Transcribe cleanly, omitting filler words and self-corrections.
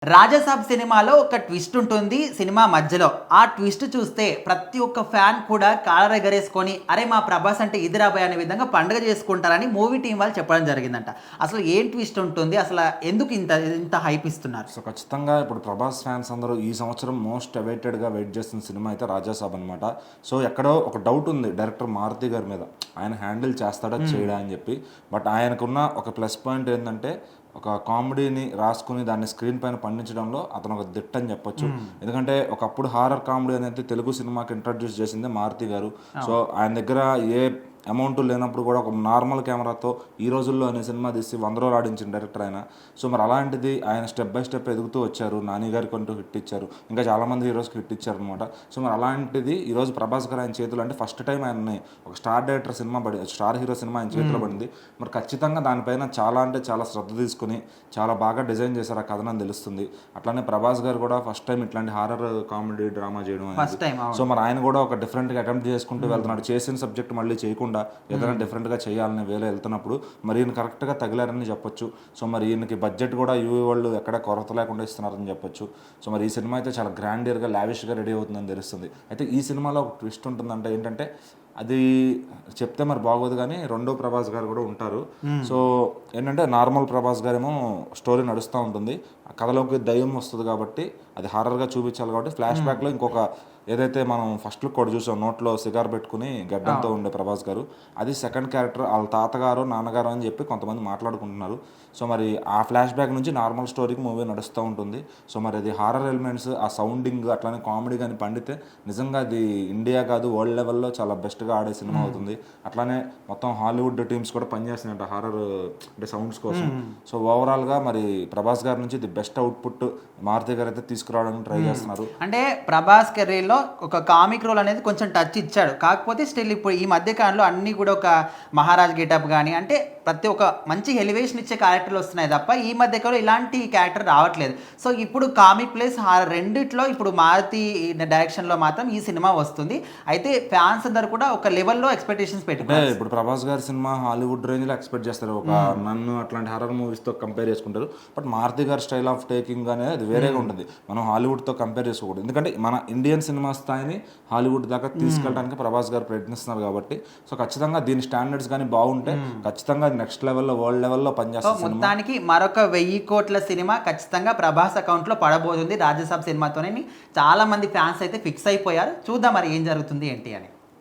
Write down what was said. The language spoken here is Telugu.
రాజసాబ్ సినిమాలో ఒక ట్విస్ట్ ఉంటుంది సినిమా మధ్యలో. ఆ ట్విస్ట్ చూస్తే ప్రతి ఒక్క ఫ్యాన్ కూడా కాలర్ ఎగరేసుకొని అరే మా ప్రభాస్ అంటే ఇది రాబోయే అనే విధంగా పండుగ చేసుకుంటారని మూవీ టీం వాళ్ళు చెప్పడం జరిగిందంట. అసలు ఏం ట్విస్ట్ ఉంటుంది? అసలు ఎందుకు ఇంత ఇంత హైప్ ఇస్తున్నారు? సో ఖచ్చితంగా ఇప్పుడు ప్రభాస్ ఫ్యాన్స్ అందరూ ఈ సంవత్సరం మోస్ట్ అవైటెడ్గా వెయిట్ చేస్తున్న సినిమా అయితే రాజాసాబ్ అనమాట. సో ఎక్కడో ఒక డౌట్ ఉంది డైరెక్టర్ మారుతి గారి మీద, ఆయన హ్యాండిల్ చేస్తాడా చేయడా అని చెప్పి. బట్ ఆయనకున్న ఒక ప్లస్ పాయింట్ ఏంటంటే ఒక కామెడీని రాసుకుని దాన్ని స్క్రీన్ పైన పండించడంలో అతను ఒక దిట్ట అని చెప్పొచ్చు. ఎందుకంటే ఒకప్పుడు హారర్ కామెడీ అనేది తెలుగు సినిమాకి ఇంట్రడ్యూస్ చేసిందే మారుతి గారు. సో ఆయన దగ్గర ఏ అమౌంట్ లేనప్పుడు కూడా ఒక నార్మల్ కెమెరాతో ఈ రోజుల్లో అనే సినిమా తీసి 100 రోజులు ఆడించిన డైరెక్టర్ ఆయన. సో మరి అలాంటిది ఆయన స్టెప్ బై స్టెప్ ఎదుగుతూ వచ్చారు. నాని గారికి అంటూ హిట్ ఇచ్చారు, ఇంకా చాలామంది హీరోస్కి హిట్ ఇచ్చారు అనమాట. సో మరి అలాంటిది ఈరోజు ప్రభాస్ గారు ఆయన చేతులు అంటే ఫస్ట్ టైం ఆయన్ని ఒక star director cinema star hero cinema ఆయన చేతిలో పడింది. మరి ఖచ్చితంగా దానిపైన చాలా అంటే చాలా శ్రద్ధ తీసుకుని చాలా బాగా డిజైన్ చేశారు ఆ కథనం తెలుస్తుంది. అట్లానే ప్రభాస్ గారు కూడా ఫస్ట్ టైం ఇట్లాంటి హారర్ కామెడీ డ్రామా చేయడం అనేది. సో మరి ఆయన కూడా ఒక డిఫరెంట్గా అటెంప్ట్ చేసుకుంటూ వెళ్తున్నాడు. చేసిన సబ్జెక్ట్ మళ్ళీ చేయకుండా ఏదైనా డిఫరెంట్గా చేయాలని వేరే వెళ్తున్నప్పుడు మరి ఈయన కరెక్ట్గా తగిలారని చెప్పొచ్చు. సో మరి ఈయనకి బడ్జెట్ కూడా యూవీ వాళ్ళు ఎక్కడ కొరత లేకుండా ఇస్తున్నారని చెప్పొచ్చు. సో మరి ఈ సినిమా అయితే చాలా గ్రాండియర్గా లావిష్గా రెడీ అవుతుందని తెలుస్తుంది. అయితే ఈ సినిమాలో ఒక ట్విస్ట్ ఉంటుందంటే ఏంటంటే అది చెప్తే మరి బాగోదు కానీ రెండో ప్రభాస్ గారు కూడా ఉంటారు. సో ఏంటంటే నార్మల్ ప్రభాస్ గారేమో స్టోరీ నడుస్తూ ఉంటుంది, ఆ కథలోకి దయ్యం వస్తుంది కాబట్టి అది హారర్గా చూపించాలి కాబట్టి ఫ్లాష్ బ్యాక్లో ఇంకొక ఏదైతే మనం ఫస్ట్ లుక్ కూడా చూసాం నోట్లో సిగార్ పెట్టుకుని గడ్డంతో ఉండే ప్రభాస్ గారు, అది సెకండ్ క్యారెక్టర్ వాళ్ళ తాతగారు నాన్నగారు అని చెప్పి కొంతమంది మాట్లాడుకుంటున్నారు. సో మరి ఆ ఫ్లాష్ బ్యాక్ నుంచి నార్మల్ స్టోరీకి మూవీ నడుస్తూ ఉంటుంది. సో మరి అది హారర్ ఎలిమెంట్స్, ఆ సౌండింగ్ అట్లానే కామెడీ కానీ పండితే నిజంగా అది ఇండియా కాదు వరల్డ్ లెవెల్లో చాలా బెస్ట్గా ఆడే సినిమా అవుతుంది. అట్లానే మొత్తం హాలీవుడ్ టీమ్స్ కూడా పనిచేస్తున్నాయంట హారర్ అంటే సౌండ్స్ కోసం. సో ఓవరాల్గా మరి ప్రభాస్ గారి నుంచి ది బెస్ట్ అవుట్పుట్ మారుతి గారు అయితే తీసుకురావడానికి ట్రై చేస్తున్నారు. అంటే ప్రభాస్ కెరీర్లో ఒక కామిక్ రోల్ అనేది కొంచెం టచ్ ఇచ్చాడు, కాకపోతే స్టిల్ ఇప్పుడు ఈ మధ్య కాలంలో అన్నీ కూడా ఒక మహారాజ్ గెటప్ కానీ అంటే ప్రతి ఒక్క మంచి ఎలివేషన్ ఇచ్చే క్యారెక్టర్లు వస్తున్నాయి తప్ప ఈ మధ్య కాలంలో ఇలాంటి క్యారెక్టర్ రావట్లేదు. సో ఇప్పుడు కామిక్ ప్లస్ రెండిట్లో ఇప్పుడు మారుతి డైరెక్షన్లో మాత్రం ఈ సినిమా వస్తుంది. అయితే ఫ్యాన్స్ అందరు కూడా ఒక లెవెల్లో ఎక్స్పెక్టేషన్స్ పెట్టుకుంటారు. ఇప్పుడు ప్రభాస్ గారి సినిమా హాలీవుడ్ రేంజ్లో ఎక్స్పెక్ట్ చేస్తారు, ఒక నన్ను అట్లాంటి హారర్ మూవీస్తో కంపేర్ చేసుకుంటారు. బట్ మారుతి గారి స్టైల్ ఆఫ్ టేకింగ్ అనేది అది వేరేగా ఉంటుంది, మనం హాలీవుడ్తో కంపేర్ చేసుకోకూడదు. ఎందుకంటే మన ఇండియన్ సినిమా స్థాయిని హాలీవుడ్ దాకా తీసుకెళ్ళడానికి ప్రభాస్ గారు ప్రయత్నిస్తున్నారు కాబట్టి. సో ఖచ్చితంగా దీని స్టాండర్డ్స్ కానీ బాగుంటే ఖచ్చితంగా నెక్స్ట్ లెవెల్లో వరల్డ్ లెవెల్లో పనిచేస్తుంది. మొత్తానికి మరొక 1000 కోట్ల సినిమా ఖచ్చితంగా ప్రభాస్ అకౌంట్లో పడబోతుంది రాజసాబ్ సినిమాతోనే చాలా మంది ఫ్యాన్స్ అయితే ఫిక్స్ అయిపోయారు. చూద్దాం మరి ఏం జరుగుతుంది ఏంటి అని.